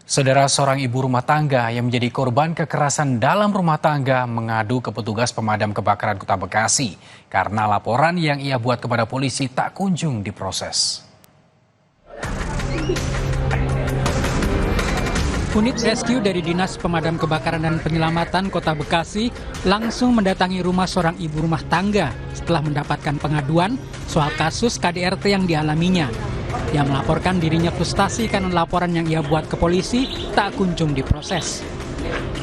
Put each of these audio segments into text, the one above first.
Saudara, seorang ibu rumah tangga yang menjadi korban kekerasan dalam rumah tangga mengadu ke petugas pemadam kebakaran Kota Bekasi karena laporan yang ia buat kepada polisi tak kunjung diproses. Unit rescue dari Dinas Pemadam Kebakaran dan Penyelamatan Kota Bekasi langsung mendatangi rumah seorang ibu rumah tangga setelah mendapatkan pengaduan soal kasus KDRT yang dialaminya. Dia melaporkan dirinya frustasi karena laporan yang ia buat ke polisi tak kunjung diproses.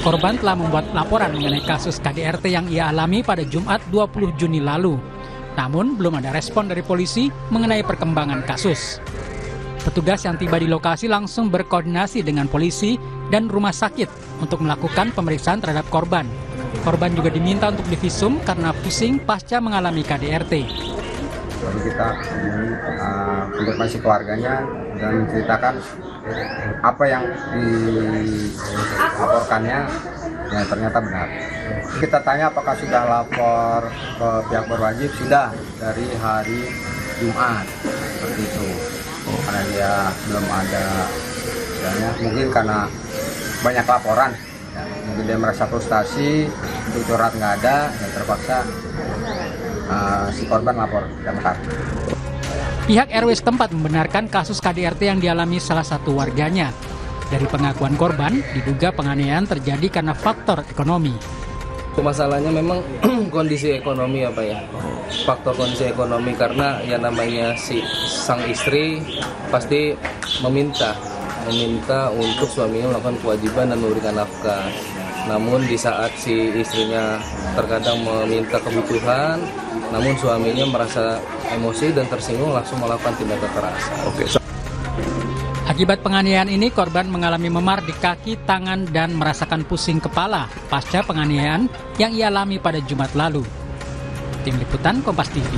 Korban telah membuat laporan mengenai kasus KDRT yang ia alami pada Jumat 20 Juni lalu. Namun belum ada respon dari polisi mengenai perkembangan kasus. Petugas yang tiba di lokasi langsung berkoordinasi dengan polisi dan rumah sakit untuk melakukan pemeriksaan terhadap korban. Korban juga diminta untuk divisum karena pusing pasca mengalami KDRT. Jadi kita konfirmasi keluarganya dan menceritakan apa yang dilaporkannya yang ternyata benar. Kita tanya apakah sudah lapor ke pihak berwajib, sudah dari hari Jumat seperti itu. Karena dia belum ada, mungkin karena banyak laporan, mungkin dia merasa frustasi, itu curhat nggak ada, dan terpaksa si korban lapor damkar. Pihak RW setempat membenarkan kasus KDRT yang dialami salah satu warganya. Dari pengakuan korban, diduga penganiayaan terjadi karena faktor ekonomi. Masalahnya memang kondisi ekonomi ya Pak ya, faktor kondisi ekonomi karena yang namanya si sang istri pasti meminta untuk suaminya melakukan kewajiban dan memberikan nafkah. Namun di saat si istrinya terkadang meminta kebutuhan, namun suaminya merasa emosi dan tersinggung langsung melakukan tindak kekerasan. Akibat penganiayaan ini, korban mengalami memar di kaki, tangan, dan merasakan pusing kepala pasca penganiayaan yang ia alami pada Jumat lalu. Tim Liputan Kompas TV.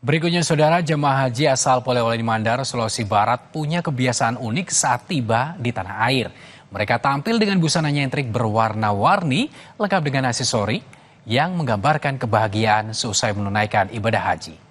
Berikutnya, saudara, jemaah haji asal Polewali Mandar, Sulawesi Barat punya kebiasaan unik saat tiba di tanah air. Mereka tampil dengan busana nyentrik berwarna-warni, lengkap dengan aksesori yang menggambarkan kebahagiaan seusai menunaikan ibadah haji.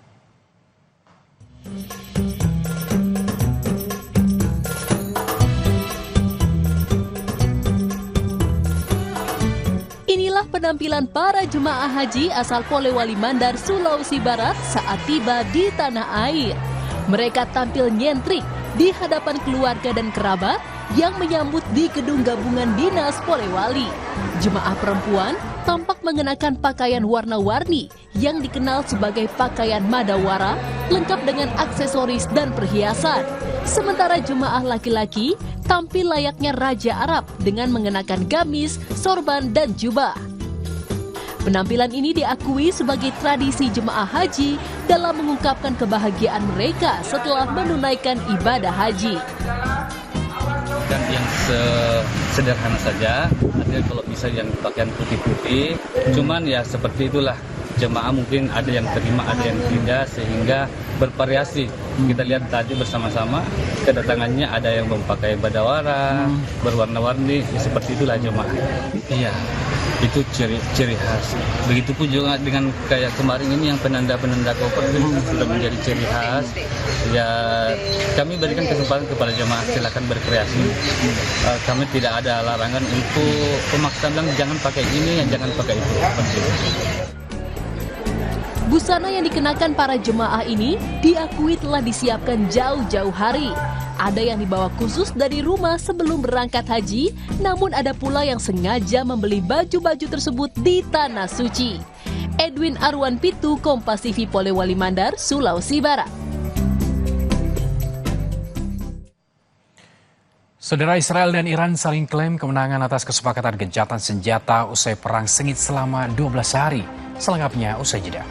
Inilah penampilan para jemaah haji asal Polewali Mandar, Sulawesi Barat saat tiba di tanah air. Mereka tampil nyentrik di hadapan keluarga dan kerabat yang menyambut di gedung gabungan Dinas Polewali. Jemaah perempuan tampak mengenakan pakaian warna-warni yang dikenal sebagai pakaian madawara, lengkap dengan aksesoris dan perhiasan. Sementara jemaah laki-laki tampil layaknya Raja Arab dengan mengenakan gamis, sorban, dan jubah. Penampilan ini diakui sebagai tradisi jemaah haji dalam mengungkapkan kebahagiaan mereka setelah menunaikan ibadah haji. Dan yang sederhana saja, ada kalau bisa yang pakaian putih-putih, cuman ya seperti itulah, jemaah mungkin ada yang terima, ada yang tidak, sehingga bervariasi. Kita lihat tadi bersama-sama kedatangannya ada yang memakai badawara, berwarna-warni, ya seperti itulah jemaah. Iya, itu ciri khas. Begitupun juga dengan kayak kemarin ini yang penanda-penanda koper sudah menjadi ciri khas. Ya, kami berikan kesempatan kepada jemaah silakan berkreasi. Kami tidak ada larangan untuk pemaksaan bilang jangan pakai ini, jangan pakai itu. Busana yang dikenakan para jemaah ini diakui telah disiapkan jauh-jauh hari. Ada yang dibawa khusus dari rumah sebelum berangkat haji, namun ada pula yang sengaja membeli baju-baju tersebut di Tanah Suci. Edwin Arwan Pitu, Kompas TV Polewali Mandar, Sulawesi Barat. Saudara, Israel dan Iran saling klaim kemenangan atas kesepakatan gencatan senjata usai perang sengit selama 12 hari. Selengkapnya usai jeda.